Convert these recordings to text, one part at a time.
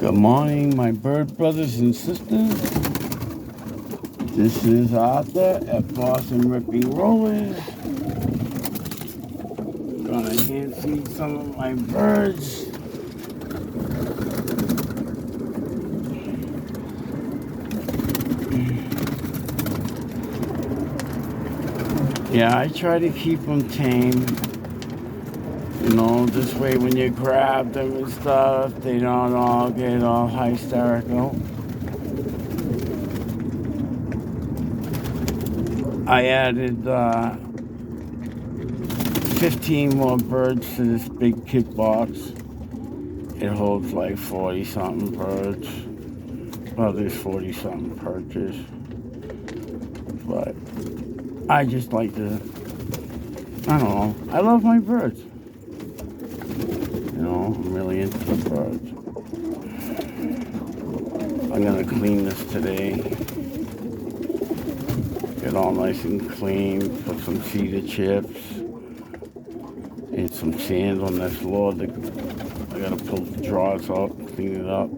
Good morning, my bird brothers and sisters. This is Arthur at Boston Ripping Rollers. Gonna hand feed some of my birds. Yeah, I try to keep them tame. This way when you grab them and stuff, they don't all get all hysterical. I added 15 more birds to this big kit box. It holds like 40-something birds. Well, there's 40-something perches. But I just like to, I don't know, I love my birds. I'm really into the birds. I'm gonna clean this today. Get all nice and clean. Put some cedar chips and some sand on this floor. I gotta pull the drawers out, clean it up.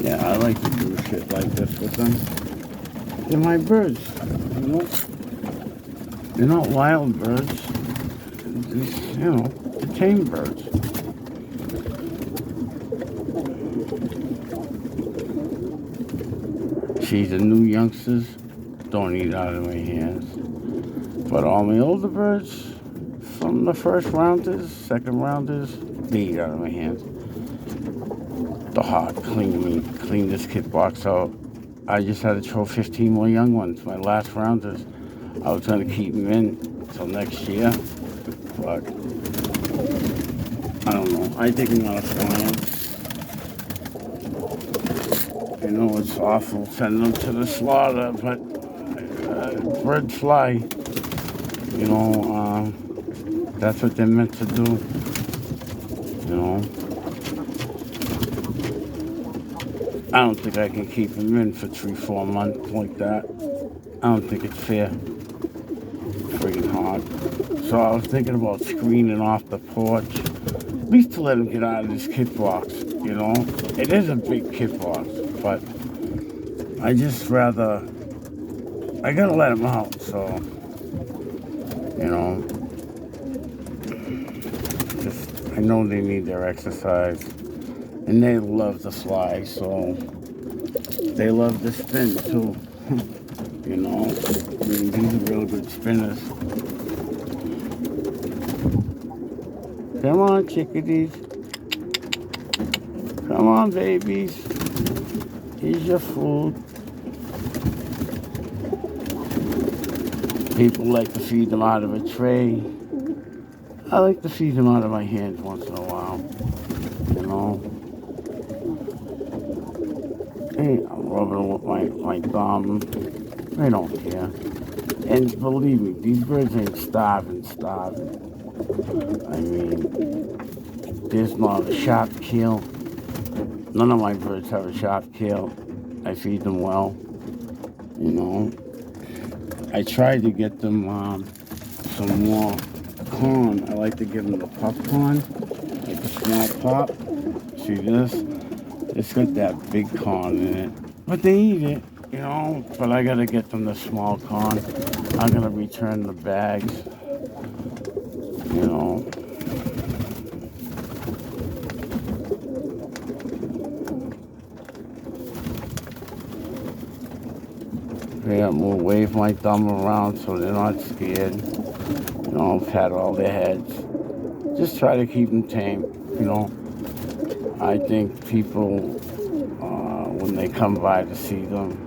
Yeah, I like to do shit like this with them. They're my birds, They're not wild birds. They're tame birds. See, the new youngsters don't eat out of my hands. But all my older birds, from the first rounders, second rounders, they eat out of my hands. The hard clean this kit box out. I just had to throw 15 more young ones, my last rounders. I was going to keep them in until next year, but I don't know. I think I'm going to fly them. I know it's awful sending them to the slaughter, but birds fly. That's what they're meant to do. I don't think I can keep them in for 3-4 months like that. I don't think it's fair. Friggin' hard. So I was thinking about screening off the porch, at least to let them get out of this kit box. It is a big kit box, but I just rather, I gotta let them out. So, I know they need their exercise. And they love to fly, so they love to spin too. These are real good spinners. Come on, chickadees. Come on, babies. Here's your food. People like to feed them out of a tray. I like to feed them out of my hands once in a while. Hey, I'm rubbing with my thumb. I don't care. And believe me, these birds ain't starving. I mean, there's not a sharp kill. None of my birds have a sharp kill. I feed them well. I tried to get them some more corn. I like to give them the popcorn, like a small pop. See this? It's got that big corn in it. But they eat it, But I gotta get them the small corn. I'm gonna return the bags, Yeah, we'll wave my thumb around so they're not scared. Pat all their heads. Just try to keep them tame, I think people, when they come by to see them,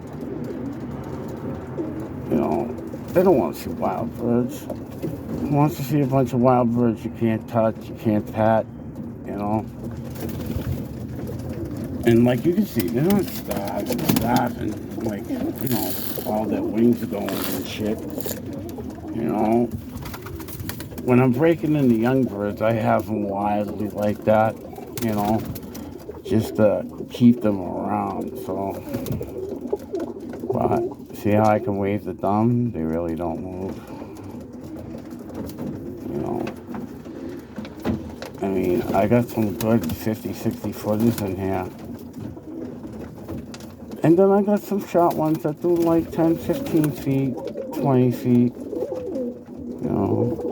they don't want to see wild birds. Who wants to see a bunch of wild birds you can't touch, you can't pat, And like you can see, they're not starving, like, all their wings are going and shit, When I'm breaking in the young birds, I have them wildly like that, just to keep them around, so. But See how I can wave the thumb? They really don't move. You know, I mean, I got some good 50, 60 footers in here. And then I got some short ones that do like 10, 15 feet, 20 feet. You know.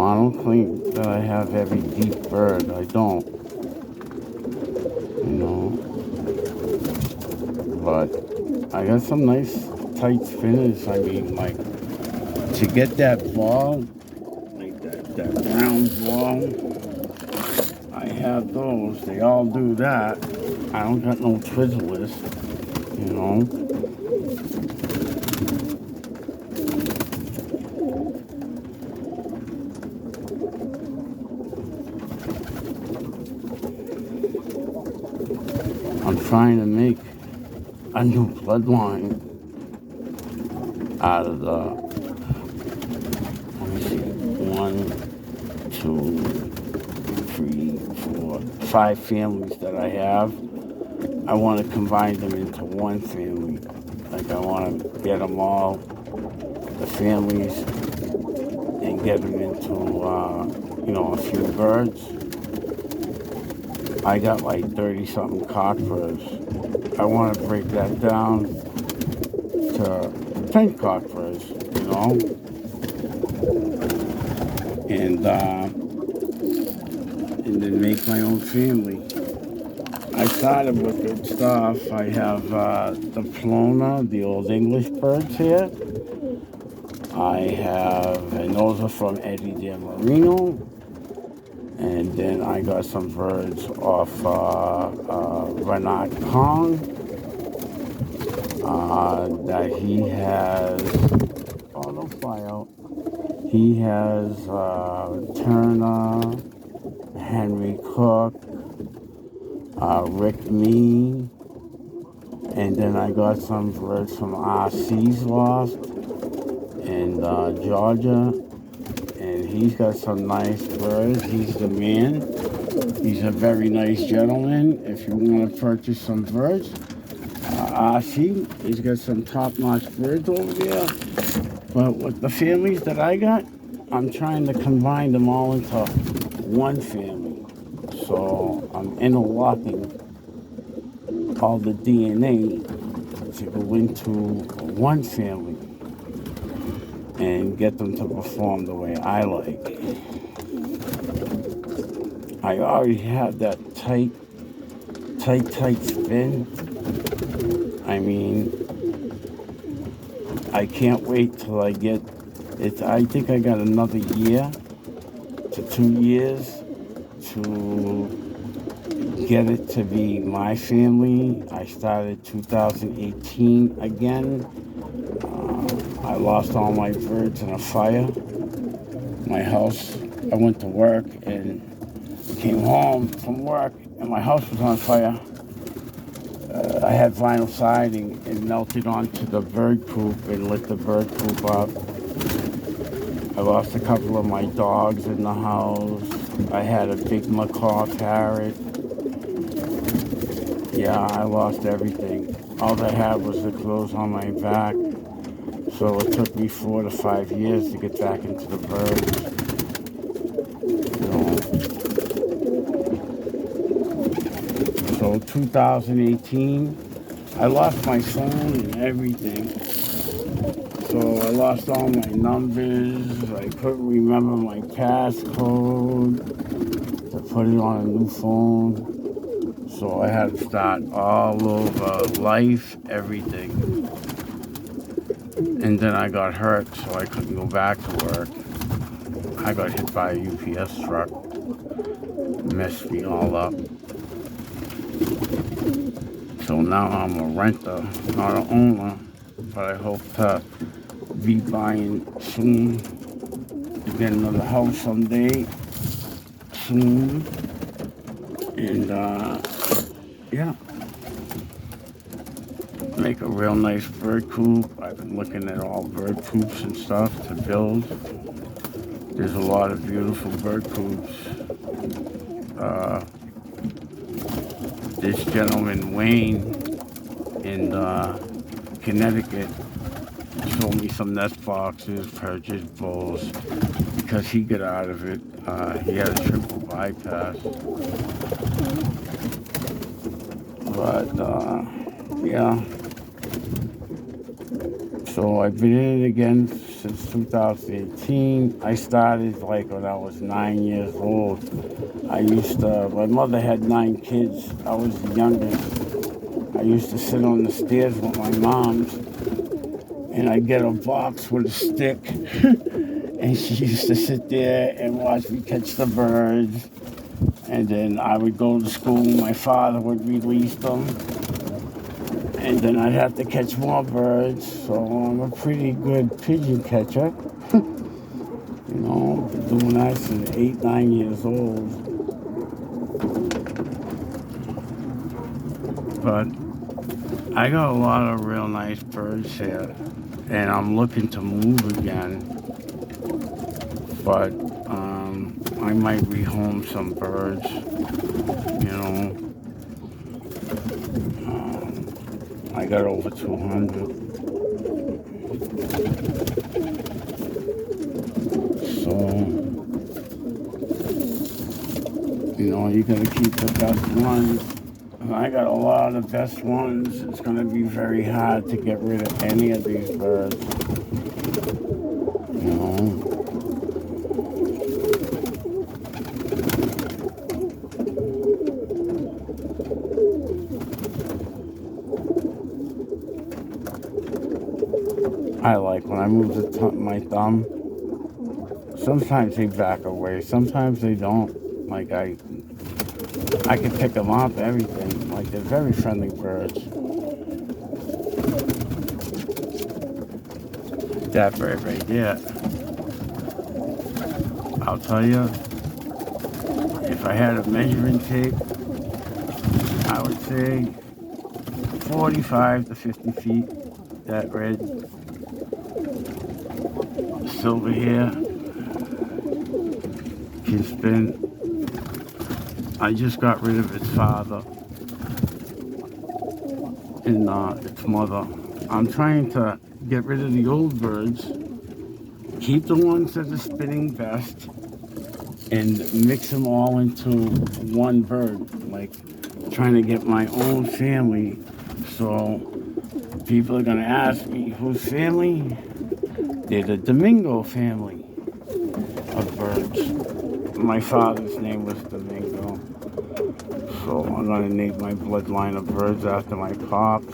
I don't think that I have every deep bird. I don't. But I got some nice tight spinners. I mean, like, to get that ball, like that round ball, I have those. They all do that. I don't got no Twizzlers, I'm trying to make a new bloodline out of the, let me see, 1, 2, 3, 4, 5 families that I have. I want to combine them into one family. Like, I want to get them all, the families, and get them into, a few birds. I got like 30-something cockbirds. I want to break that down to 10 cockbirds, and then make my own family. I started with good stuff. I have the Plona, the Old English birds here. I have, and those are from Eddie Dan Marino. And then I got some birds off Renat Kong that he has. Oh, don't fly out. He has Turner, Henry Cook, Rick Mean, and then I got some birds from R.C.'s Loft in Georgia. And he's got some nice birds. He's the man. He's a very nice gentleman. If you want to purchase some birds, he's got some top-notch birds over there. But with the families that I got, I'm trying to combine them all into one family. So I'm interlocking all the DNA to go into one family and get them to perform the way I like. I already have that tight spin. I mean, I can't wait till I get it. I think I got another year to 2 years to get it to be my family. I started 2018 again. I lost all my birds in a fire. My house, I went to work and came home from work and my house was on fire. I had vinyl siding and melted onto the bird coop and lit the bird coop up. I lost a couple of my dogs in the house. I had a big macaw parrot. Yeah, I lost everything. All I had was the clothes on my back. So it took me 4 to 5 years to get back into the birds. So 2018, I lost my phone and everything. So I lost all my numbers. I couldn't remember my passcode to put it on a new phone. So I had to start all over, life, everything. And then I got hurt, so I couldn't go back to work. I got hit by a UPS truck. Messed me all up. So now I'm a renter, not an owner. But I hope to be buying soon. To get another house someday. Soon. And, yeah. Make a real nice bird coop. I've been looking at all bird coops and stuff to build. There's a lot of beautiful bird coops. this gentleman, Wayne, in Connecticut, sold me some nest boxes, purchased bowls, because he got out of it. He had a triple bypass. But, yeah. So I've been in it again since 2018. I started like when I was 9 years old. My mother had 9 kids. I was the youngest. I used to sit on the stairs with my mom's, and I'd get a box with a stick, and she used to sit there and watch me catch the birds. And then I would go to school, my father would release them, and then I'd have to catch more birds. So I'm a pretty good pigeon catcher. You know, been doing that since 8, 9 years old. But I got a lot of real nice birds here, and I'm looking to move again. But I might rehome some birds, you know. I got over 200. So, you know, you gotta keep the best ones. And I got a lot of the best ones. It's gonna be very hard to get rid of any of these birds. You know. I like when I move my thumb. Sometimes they back away. Sometimes they don't. Like I can pick them up, everything. Like they're very friendly birds. That bird right there. I'll tell you, if I had a measuring tape, I would say 45 to 50 feet. That red silver hair can spin. I just got rid of its father and its mother. I'm trying to get rid of the old birds, keep the ones that are spinning best, and mix them all into one bird. Like trying to get my own family. So people are gonna ask me, whose family? They're the Domingo family of birds. My father's name was Domingo. So I'm gonna name my bloodline of birds after my pops.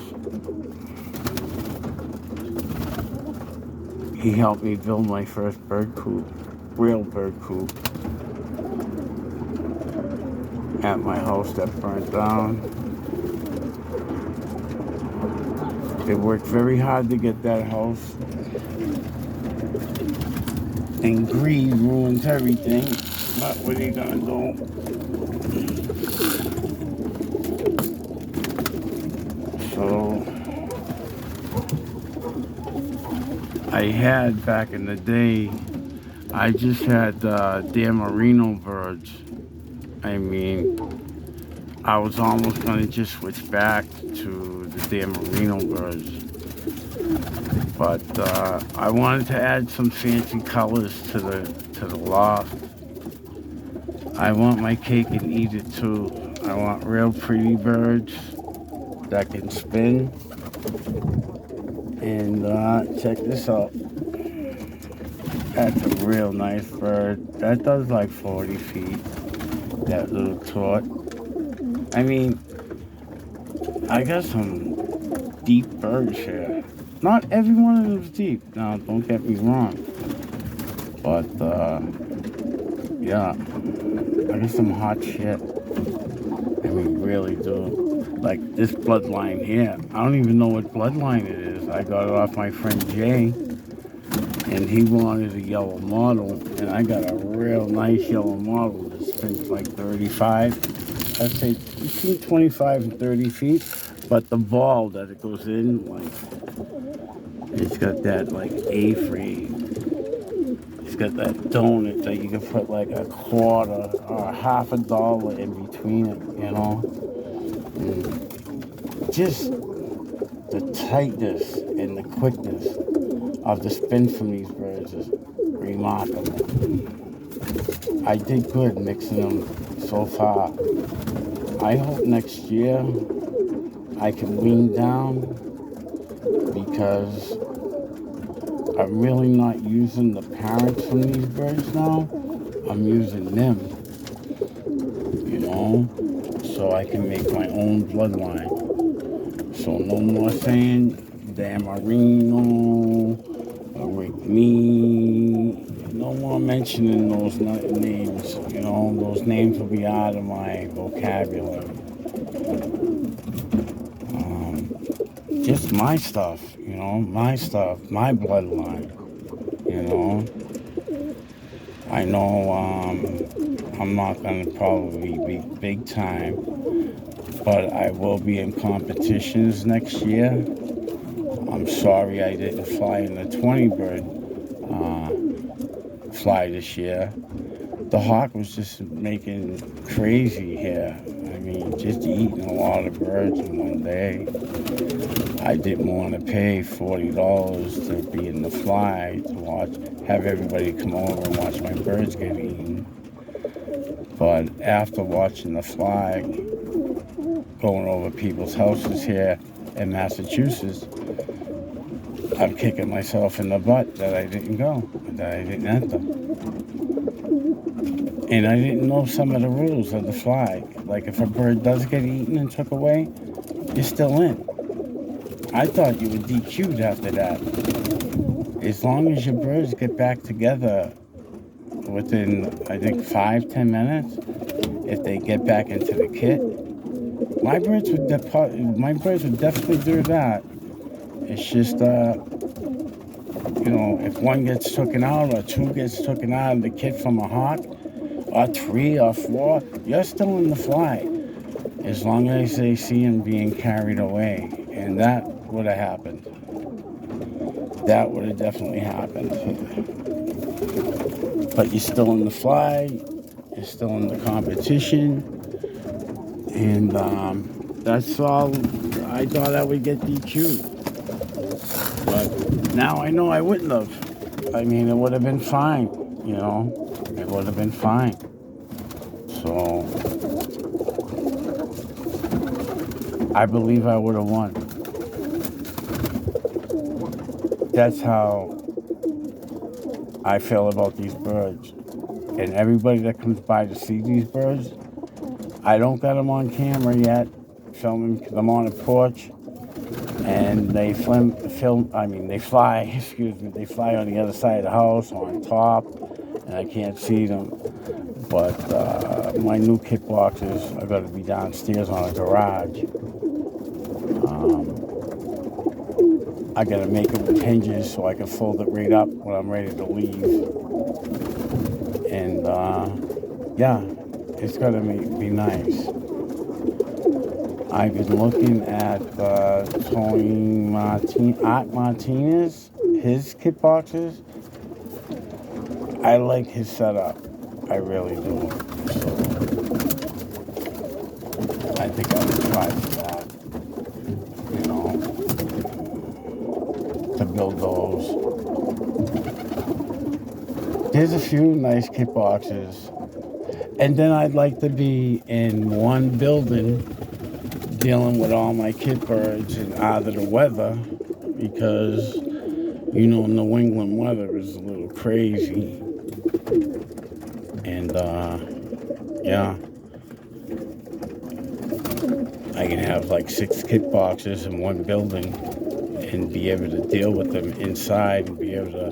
He helped me build my first bird coop, real bird coop, at my house that burnt down. They worked very hard to get that house. And greed ruins everything. But what are you gonna do? So I had back in the day, I just had Dan Marino birds. I mean, I was almost gonna just switch back to the Dan Marino birds. But I wanted to add some fancy colors to the loft. I want my cake and eat it too. I want real pretty birds that can spin. And check this out. That's a real nice bird. That does like 40 feet. That little tort. I mean, I got some deep birds here. Not every one of them is deep. Now, don't get me wrong. But, yeah. I got some hot shit. I mean, really do. Like this bloodline here. I don't even know what bloodline it is. I got it off my friend Jay. And he wanted a yellow model. And I got a real nice yellow model that spins like 35. I'd say between 25 and 30 feet. But the ball that it goes in, like, it's got that like A-frame. It's got that donut that you can put like a quarter or half $1 in between it, you know. Just the tightness and the quickness of the spin from these birds is remarkable. I did good mixing them so far. I hope next year I can wean down because I'm really not using the parents from these birds now. I'm using them, so I can make my own bloodline. So no more saying Dan Marino, Rick Me. No more mentioning those names. Those names will be out of my vocabulary. Just my stuff, my stuff, my bloodline, I know I'm not going to probably be big time, but I will be in competitions next year. I'm sorry I didn't fly in the 20 bird fly this year. The hawk was just making crazy here. I mean, just eating a lot of birds in one day. I didn't want to pay $40 to be in the fly to have everybody come over and watch my birds get eaten. But after watching the fly, going over people's houses here in Massachusetts, I'm kicking myself in the butt that I didn't go, that I didn't enter. And I didn't know some of the rules of the fly. Like if a bird does get eaten and took away, you're still in. I thought you were DQ'd after that. As long as your birds get back together within, I think, 5-10 minutes, if they get back into the kit, my birds would definitely do that. It's just, if one gets taken out or two gets taken out of the kit from a hawk, or 3 or 4, you're still in the fly. As long as they see him being carried away. And that would have happened. That would have definitely happened. But you're still in the fly. You're still in the competition. And that's all. I thought I would get DQ'd. But now I know I wouldn't have. I mean, it would have been fine. It would have been fine. So I believe I would have won. That's how I feel about these birds. And everybody that comes by to see these birds, I don't got them on camera yet, filming because I'm on a porch. And they fly on the other side of the house, on top, and I can't see them. But my new kit boxes are going to be downstairs on a garage. I got to make it with hinges so I can fold it right up when I'm ready to leave. And it's going to be nice. I've been looking at Art Martinez, his kit boxes. I like his setup. I really do. So I think I would try for that. To build those. There's a few nice kit boxes. And then I'd like to be in one building dealing with all my kit birds and out of the weather because, New England weather is a little crazy. And, I can have like 6 kit boxes in one building and be able to deal with them inside and be able to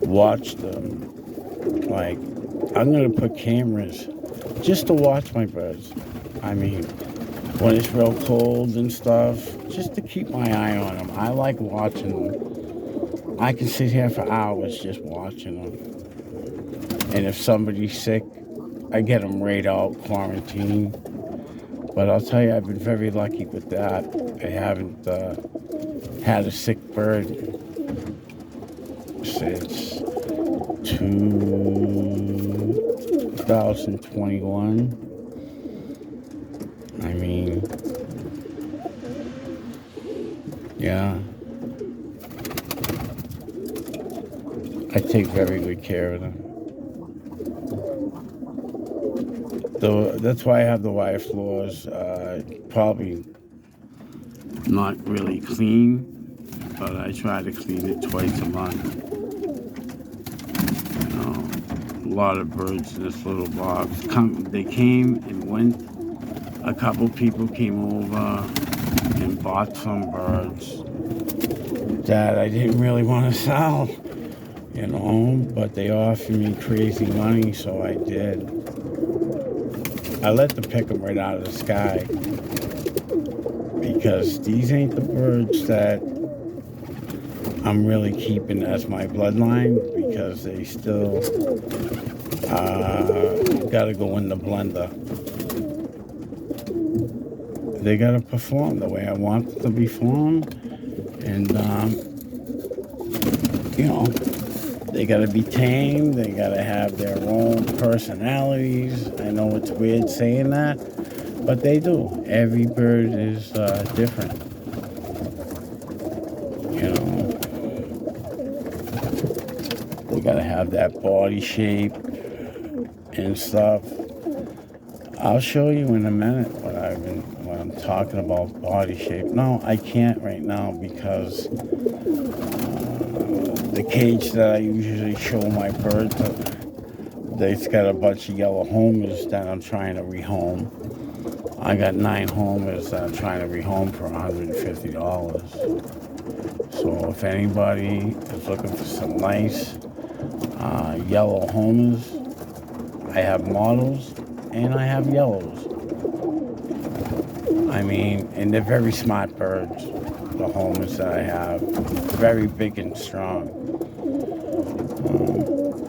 watch them. Like, I'm going to put cameras just to watch my birds. I mean, when it's real cold and stuff, just to keep my eye on them. I like watching them. I can sit here for hours just watching them. And if somebody's sick, I get them right out, quarantine. But I'll tell you, I've been very lucky with that. I haven't had a sick bird since 2021. I mean, Yeah. I take very good care of them. That's why I have the wire floors. Probably not really clean, but I try to clean it twice a month. You know, a lot of birds in this little box. They came and went. A couple people came over and bought some birds that I didn't really want to sell, you know, but they offered me crazy money, so I did. I let them pick them right out of the sky because these ain't the birds that I'm really keeping as my bloodline, because they still gotta go in the blender. They gotta perform the way I want them to perform, and you know, they gotta be tamed. They gotta have their own personalities. I know it's weird saying that, but they do. Every bird is different. You know, they gotta have that body shape and stuff. I'll show you in a minute when I'm talking about body shape. No, I can't right now because the cage that I usually show my birds, they've got a bunch of yellow homers that I'm trying to rehome. I got 9 homers that I'm trying to rehome for $150. So if anybody is looking for some nice yellow homers, I have models and I have yellows. I mean, and they're very smart birds, the homers that I have. Very big and strong.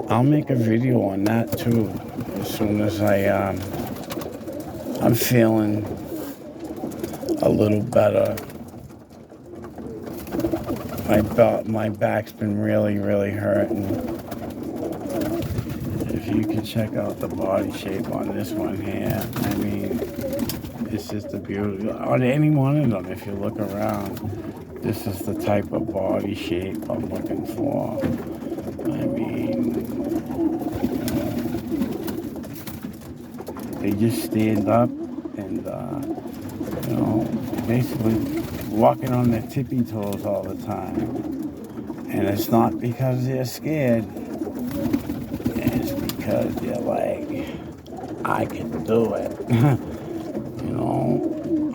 I'll make a video on that too, as soon as I'm feeling a little better. My back's been really, really hurting. If you can check out the body shape on this one here, I mean, it's just a beautiful, on any one of them, if you look around, this is the type of body shape I'm looking for. I mean, they just stand up and, you know, basically walking on their tippy toes all the time. And it's not because they're scared. It's because they're like, I can do it. You know,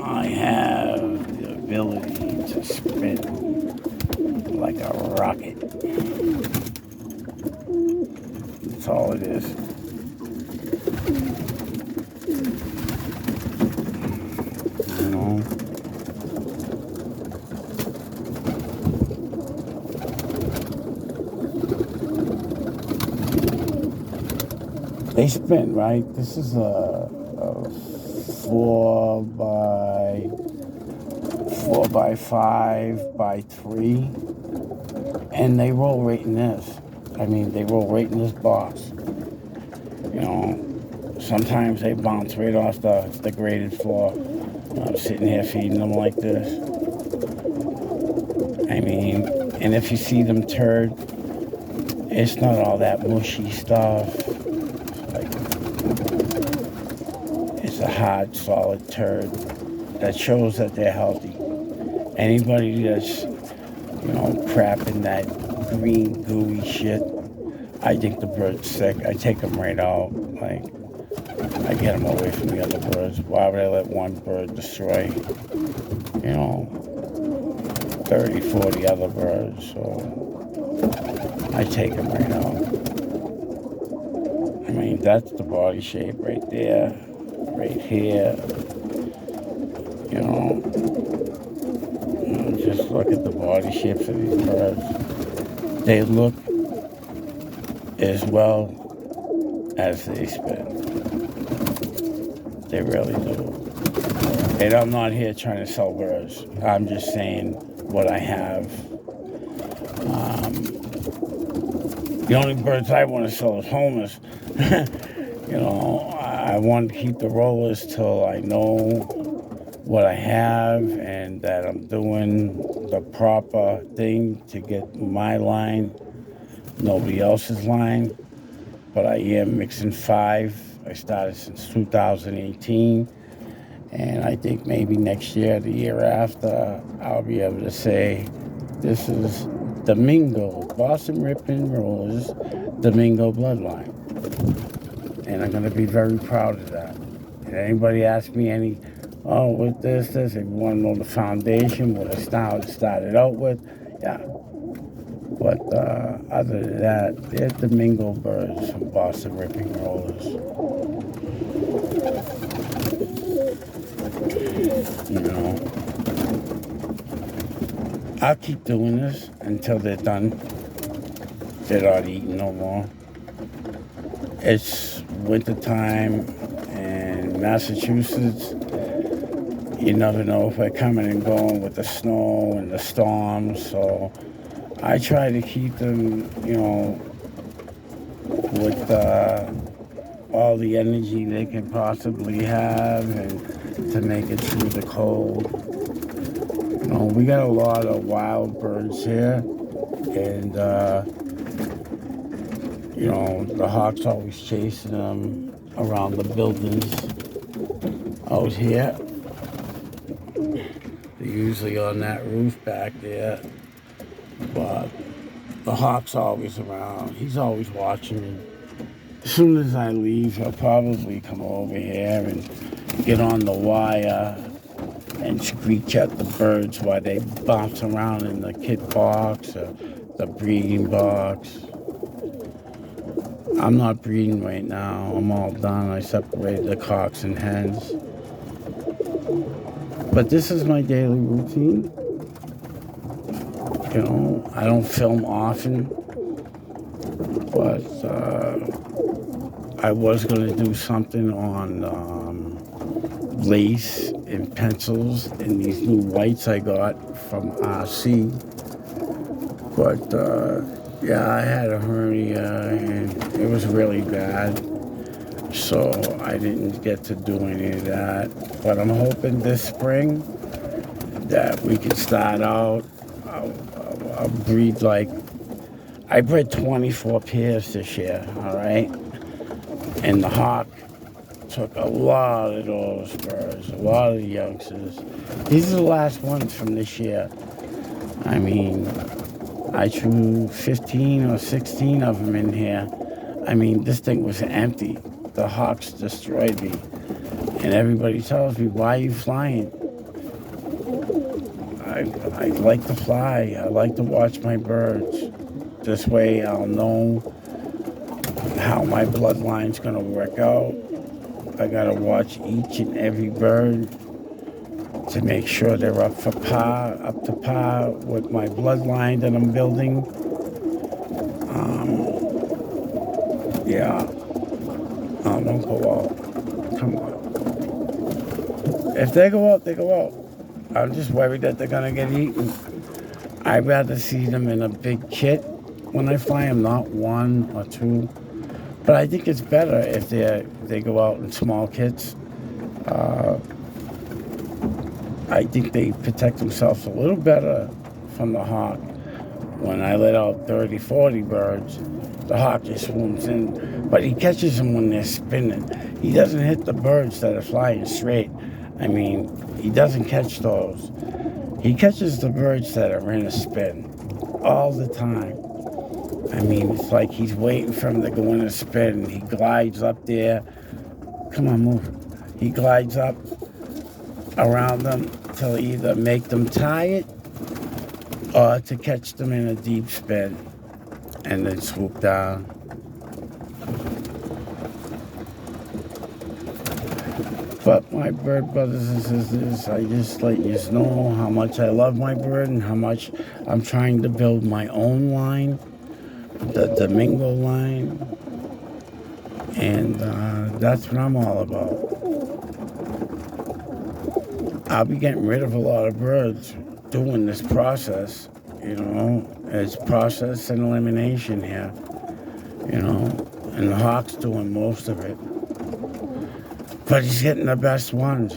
I have the ability to spin like a rocket. That's all it is. You know? They spin, right? This is a 4 by 5 by 3, and they roll right in this. I mean, they roll right in this box. You know, sometimes they bounce right off the graded floor. I'm sitting here feeding them like this. I mean, and if you see them turd, it's not all that mushy stuff. It's a hard, solid turd that shows that they're healthy. Anybody that's, you know, crapping that green, gooey shit, I think the bird's sick. I take them right out. Like, I get them away from the other birds. Why would I let one bird destroy, you know, 30, 40 other birds? So I take them right out. I mean, that's the body shape right there, right here. You know, just look at the body shapes of these birds. They look as well as they spin. They really do. And I'm not here trying to sell birds. I'm just saying what I have. The only birds I want to sell is homers. You know, I want to keep the rollers till I know what I have and that I'm doing the proper thing to get my line, nobody else's line. But I am mixing 5. I started since 2018. And I think maybe next year, the year after, I'll be able to say, this is Domingo, Boston Ripping Rollers, Domingo Bloodline. And I'm going to be very proud of that. And anybody ask me with this, if you want to know the foundation, what I started out with, yeah. But other than that, they're Domingo birds from Boston Ripping Rollers. You know, I'll keep doing this until they're done. They're not eating no more. It's winter time in Massachusetts. You never know if we're coming and going with the snow and the storms. So I try to keep them, with all the energy they can possibly have and to make it through the cold. We got a lot of wild birds here, and the hawks always chasing them around the buildings out here. They're usually on that roof back there, but the hawk's always around. He's always watching me. As soon as I leave, he'll probably come over here and get on the wire and screech at the birds while they bounce around in the kit box or the breeding box. I'm not breeding right now. I'm all done. I separated the cocks and hens. But this is my daily routine. I don't film often, but I was going to do something on lace and pencils and these new whites I got from RC. But I had a hernia and it was really bad, so I didn't get to do any of that. But I'm hoping this spring that we can start out. I'll breed I bred 24 pairs this year, all right? And the hawk took a lot of those birds, a lot of the youngsters. These are the last ones from this year. I mean, I threw 15 or 16 of them in here. I mean, this thing was empty. The hawks destroyed me. And everybody tells me, why are you flying? I like to fly. I like to watch my birds. This way I'll know how my bloodline's going to work out. I got to watch each and every bird to make sure they're up to par with my bloodline that I'm building. Oh, don't go out. Come on. If they go out, they go out. I'm just worried that they're going to get eaten. I'd rather see them in a big kit when I fly them, not 1 or 2. But I think it's better if they go out in small kits. I think they protect themselves a little better from the hawk. When I let out 30, 40 birds, the hawk just swoops in. But he catches them when they're spinning. He doesn't hit the birds that are flying straight. I mean, he doesn't catch those. He catches the birds that are in a spin all the time. I mean, it's like he's waiting for them to go in a spin. He glides up there. Come on, move. He glides up around them to either make them tired or to catch them in a deep spin and then swoop down. But my bird brothers and sisters, I just let you know how much I love my bird and how much I'm trying to build my own line, the Domingo line, and that's what I'm all about. I'll be getting rid of a lot of birds doing this process, It's process and elimination here, and the hawk's doing most of it. But he's getting the best ones,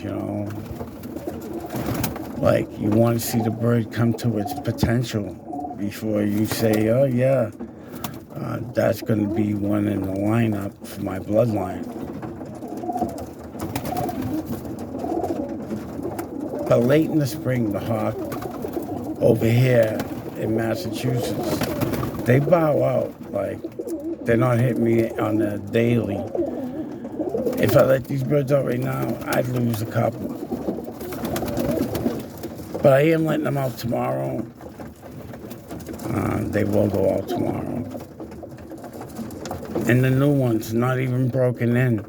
Like, you want to see the bird come to its potential before you say, oh, yeah, that's going to be one in the lineup for my bloodline. But late in the spring, the hawk over here in Massachusetts, they bow out. Like, they're not hitting me on a daily. If I let these birds out right now, I'd lose a couple. But I am letting them out tomorrow. They will go out tomorrow. And the new ones, not even broken in.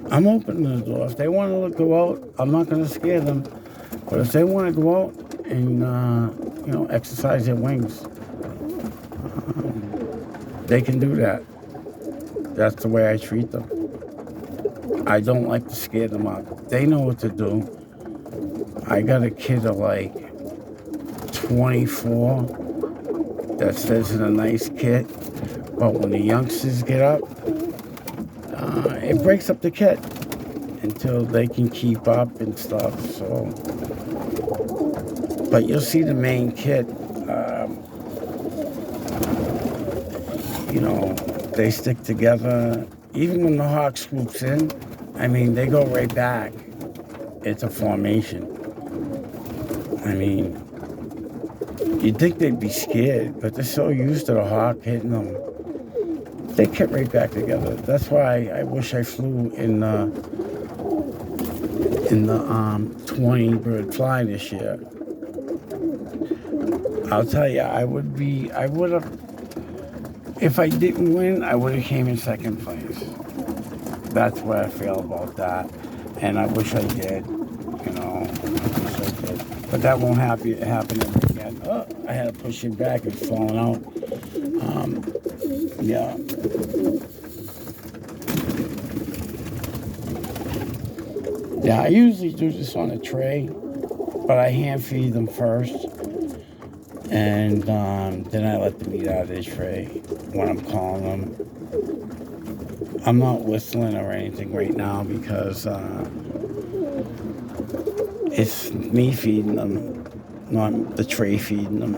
I'm opening the door. If they want to go out, I'm not going to scare them. But if they want to go out and, exercise their wings, they can do that. That's the way I treat them. I don't like to scare them up. They know what to do. I got a kid of like 24 that stays in a nice kit. But when the youngsters get up, it breaks up the kit until they can keep up and stuff. So, but you'll see the main kit. They stick together. Even when the hawk swoops in, they go right back. It's a formation. You'd think they'd be scared, but they're so used to the hawk hitting them. They get right back together. That's why I wish I flew in the 20 bird fly this year. I'll tell you, I would have, if I didn't win, I would have came in second place. That's where I feel about that. And I wish I did, But that won't happen ever again. Oh, I had to push it back. It's falling out. Yeah. Yeah, I usually do this on a tray, but I hand feed them first. And then I let them eat out of the tray when I'm calling them. I'm not whistling or anything right now because it's me feeding them, not the tray feeding them.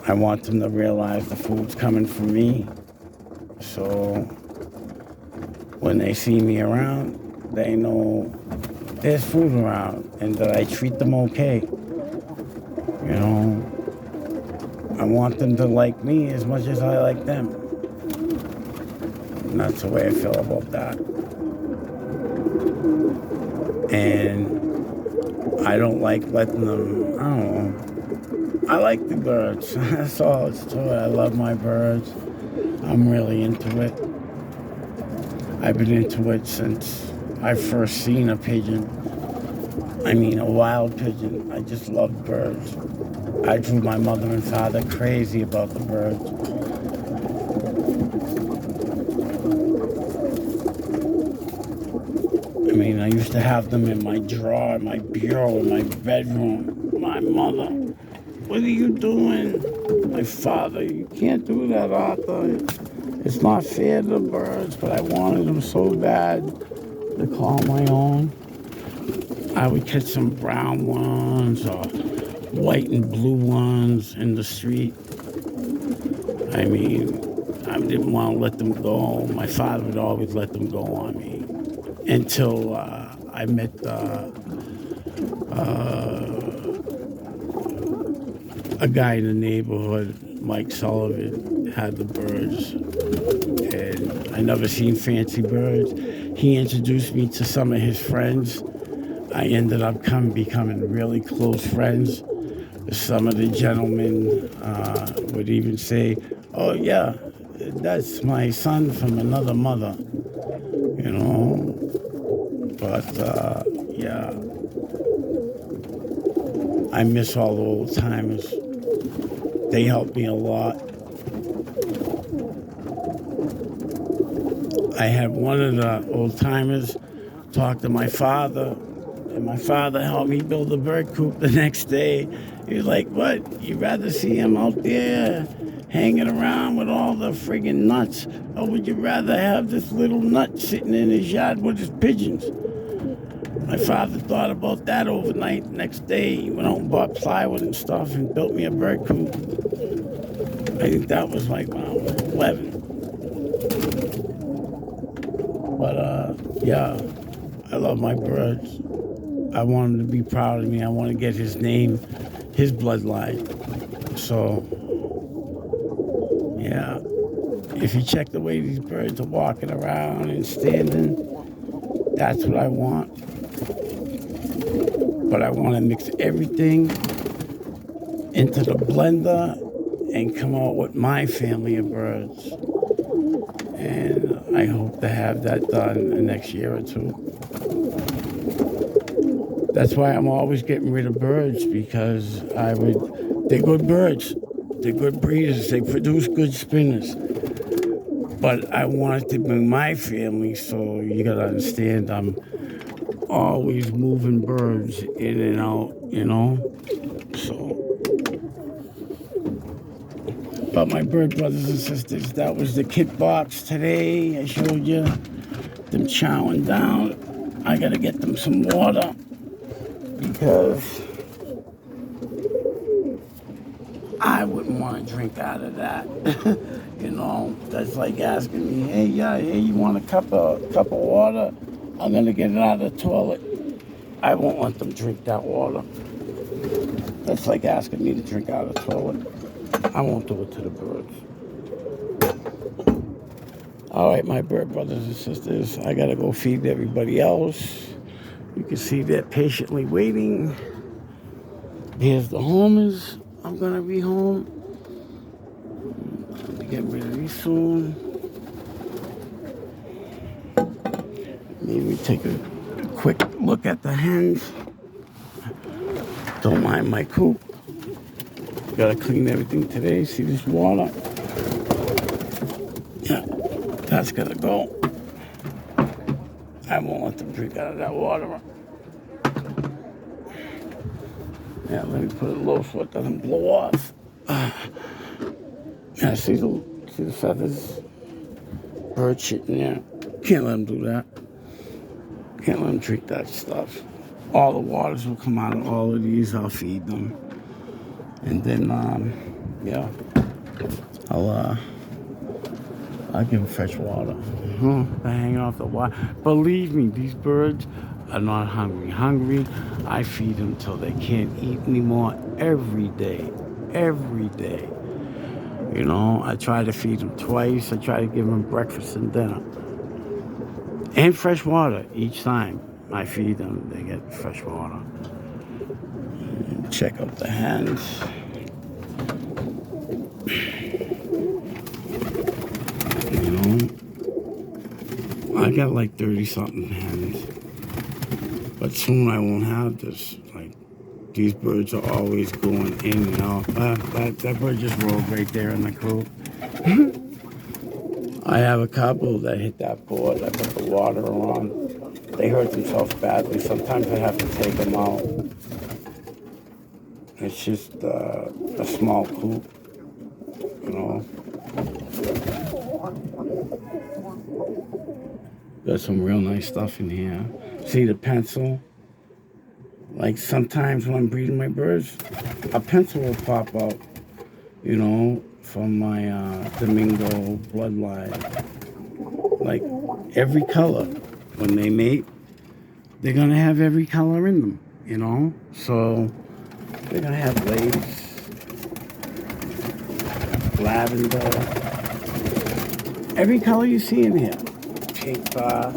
I want them to realize the food's coming from me. So when they see me around, they know there's food around and that I treat them okay. I want them to like me as much as I like them. And that's the way I feel about that. And I don't like letting them, I like the birds. That's all it's to it. I love my birds. I'm really into it. I've been into it since I first seen a pigeon. A wild pigeon. I just love birds. I drew my mother and father crazy about the birds. I used to have them in my drawer, my bureau, in my bedroom. My mother, what are you doing? My father, you can't do that, Arthur. It's not fair to the birds, but I wanted them so bad to call my own. I would catch some brown ones or white and blue ones in the street. I didn't want to let them go. My father would always let them go on me until I met a guy in the neighborhood, Mike Sullivan, had the birds. And I never seen fancy birds. He introduced me to some of his friends. I ended up becoming really close friends. Some of the gentlemen would even say, oh yeah, that's my son from another mother, But, yeah, I miss all the old timers. They helped me a lot. I had one of the old timers talk to my father, and my father helped me build a bird coop the next day. He was like, what? You'd rather see him out there hanging around with all the friggin' nuts, or would you rather have this little nut sitting in his yard with his pigeons? My father thought about that overnight. Next day, he went out and bought plywood and stuff and built me a bird coop. I think that was like when I was 11. But yeah, I love my birds. I want him to be proud of me. I want to get his name, his bloodline. So, yeah, if you check the way these birds are walking around and standing, that's what I want. But I want to mix everything into the blender and come out with my family of birds. And I hope to have that done in the next year or two. That's why I'm always getting rid of birds, because they're good birds. They're good breeders. They produce good spinners. But I want it to be my family, so you gotta understand I'm always moving birds in and out, you know? So, but my bird brothers and sisters, that was the kit box today. I showed you them chowing down. I gotta get them some water, because I wouldn't want to drink out of that. You know, that's like asking me, hey, yeah, hey, you want a cup of water? I'm gonna get it out of the toilet. I won't let them drink that water. That's like asking me to drink out of the toilet. I won't do it to the birds. All right, my bird brothers and sisters, I gotta go feed everybody else. You can see they're patiently waiting. Here's the homers. I'm gonna be home. I'll be getting rid of these soon. Maybe take a quick look at the hens. Don't mind my coop. Gotta clean everything today. See this water? Yeah, that's gotta go. I won't let them drink out of that water. Yeah, let me put it low so it doesn't blow off. Yeah, see the feathers? Bird shit in there. Can't let them do that. Can't let them drink that stuff. All the waters will come out of all of these. I'll feed them. And then, yeah, I'll give them fresh water. They hang off the water. Believe me, these birds are not hungry. I feed them till they can't eat anymore every day. Every day. You know, I try to feed them twice. I try to give them breakfast and dinner. And fresh water each time I feed them. They get fresh water. And check out the hens. You know, I got like 30-something hens. But soon I won't have this. Like, these birds are always going in and out. That bird just rolled right there in the coop. I have a couple that hit that board. I put the water on. They hurt themselves badly. Sometimes I have to take them out. It's just a small coop, you know. Got some real nice stuff in here. See the pencil? Like sometimes when I'm breeding my birds, a pencil will pop out, you know, from my Domingo bloodline. Like every color. When they mate, they're gonna have every color in them, you know? So they're gonna have lace, lavender, every color you see in here. Pink bar.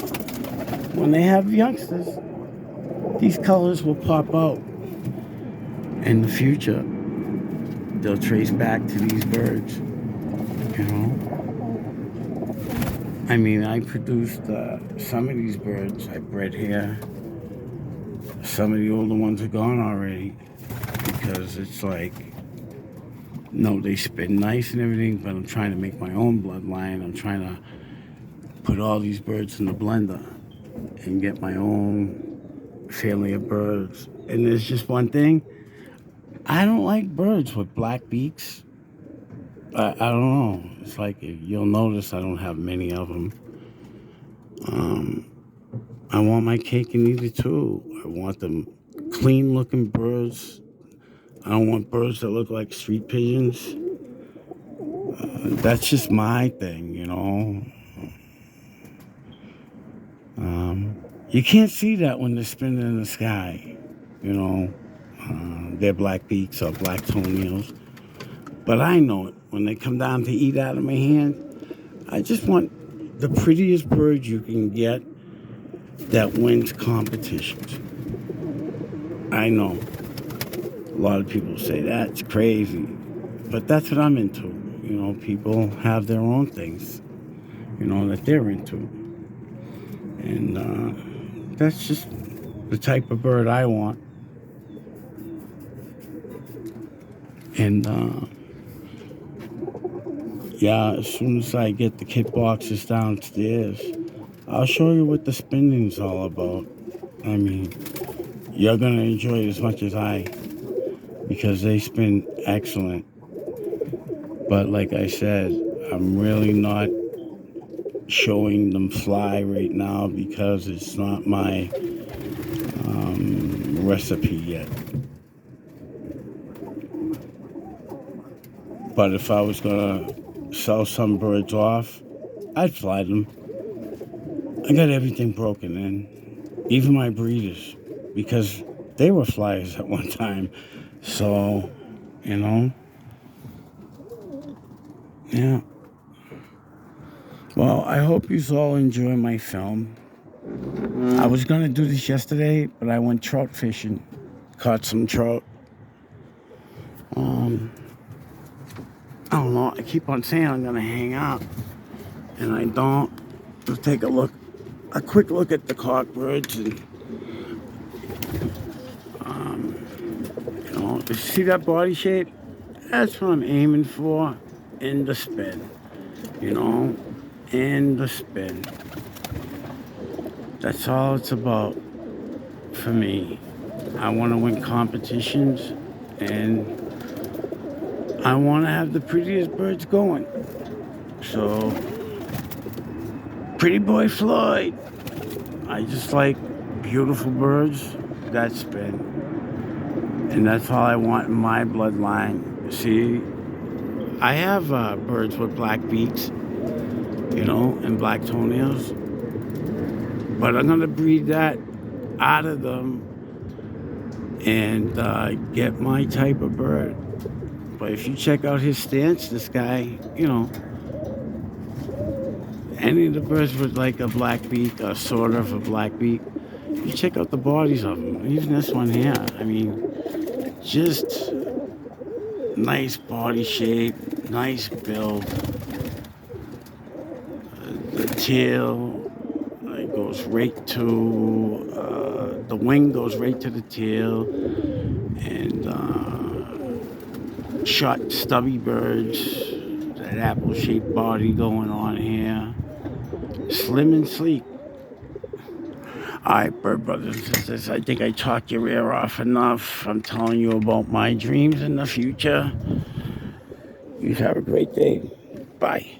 When they have youngsters, these colors will pop out. In the future, they'll trace back to these birds, you know? I mean, I produced some of these birds I bred here. Some of the older ones are gone already, because it's like, no, they spin nice and everything, but I'm trying to make my own bloodline. I'm trying to put all these birds in the blender and get my own family of birds. And there's just one thing. I don't like birds with black beaks. I don't know. It's like, you'll notice I don't have many of them. I want my cake and eat it too. I want them clean looking birds. I don't want birds that look like street pigeons. That's just my thing, you know. You can't see that when they're spinning in the sky, you know. They're black beaks or black toenails. But I know it. When they come down to eat out of my hand, I just want the prettiest bird you can get that wins competitions. I know a lot of people say that's crazy, but that's what I'm into. You know, people have their own things, you know, that they're into. And that's just the type of bird I want. And yeah, as soon as I get the kit boxes downstairs, I'll show you what the spinning's all about. I mean, you're going to enjoy it as much as I, because they spin excellent. But like I said, I'm really not showing them fly right now because it's not my recipe yet. But if I was going to sell some birds off, I'd fly them. I got everything broken in, even my breeders, because they were flyers at one time. So, you know, yeah. Well, I hope you all enjoy my film. I was going to do this yesterday, but I went trout fishing, caught some trout. I don't know, I keep on saying I'm going to hang out, and I don't. Let's take a quick look at the cockbirds, and you know, you see that body shape? That's what I'm aiming for in the spin, you know, in the spin. That's all it's about for me. I want to win competitions, and I want to have the prettiest birds going. So, Pretty Boy Floyd. I just like beautiful birds that spin. And that's all I want in my bloodline. See, I have birds with black beaks, you know, and black toenails. But I'm going to breed that out of them and get my type of bird. But if you check out his stance, this guy, you know, any of the birds with like a black beak or sort of a black beak, you check out the bodies of them. Even this one here, I mean, just nice body shape, nice build. The tail goes right to, the wing goes right to the tail, and short, stubby birds, that apple-shaped body going on here, slim and sleek. All right, bird brothers and sisters, I think I talked your ear off enough. I'm telling you about my dreams in the future. You have a great day. Bye.